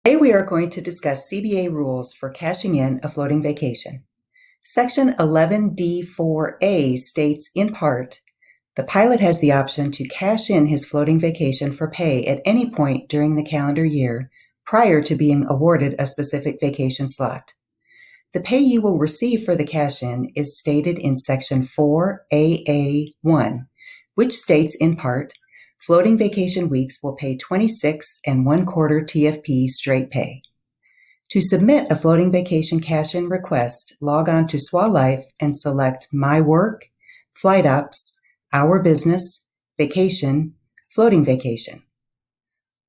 Today we are going to discuss CBA rules for cashing in a floating vacation. Section 11D4A states in part, the pilot has the option to cash in his floating vacation for pay at any point during the calendar year prior to being awarded a specific vacation slot. The pay you will receive for the cash-in is stated in Section 4AA1, which states in part, floating vacation weeks will pay 26 1/4 TFP straight pay. To submit a floating vacation cash-in request, log on to SWA Life and select My Work, Flight Ops, Our Business, Vacation, Floating Vacation.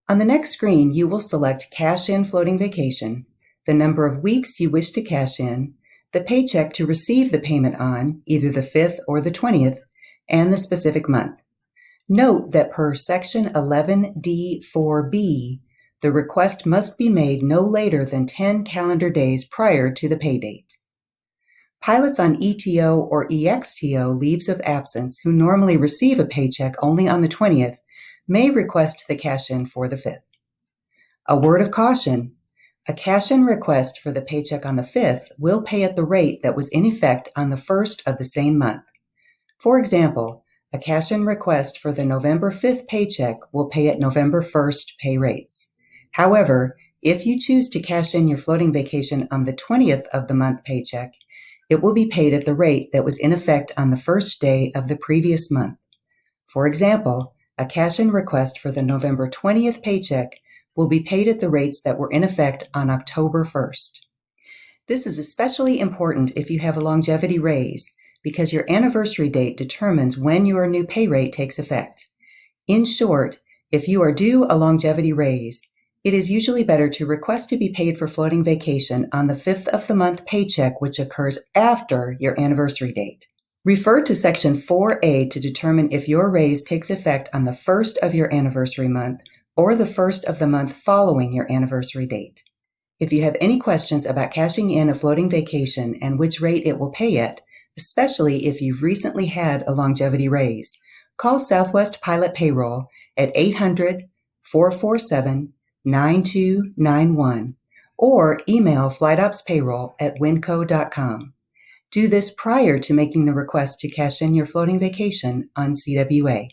On the next screen, you will select Cash-in Floating Vacation, the number of weeks you wish to cash in, the paycheck to receive the payment on, either the 5th or the 20th, and the specific month. Note that per Section 11D4B, the request must be made no later than 10 calendar days prior to the pay date. Pilots on ETO or EXTO leaves of absence who normally receive a paycheck only on the 20th may request the cash-in for the 5th. A word of caution, a cash-in request for the paycheck on the 5th will pay at the rate that was in effect on the 1st of the same month. For example, a cash-in request for the November 5th paycheck will pay at November 1st pay rates. However, if you choose to cash in your floating vacation on the 20th of the month paycheck, it will be paid at the rate that was in effect on the first day of the previous month. For example, a cash-in request for the November 20th paycheck will be paid at the rates that were in effect on October 1st. This is especially important if you have a longevity raise, because your anniversary date determines when your new pay rate takes effect. In short, if you are due a longevity raise, it is usually better to request to be paid for floating vacation on the 5th of the month paycheck, which occurs after your anniversary date. Refer to Section 4A to determine if your raise takes effect on the 1st of your anniversary month or the 1st of the month following your anniversary date. If you have any questions about cashing in a floating vacation and which rate it will pay at, especially if you've recently had a longevity raise, call Southwest Pilot Payroll at 800-447-9291 or email flightopspayroll@winco.com. Do this prior to making the request to cash in your floating vacation on CWA.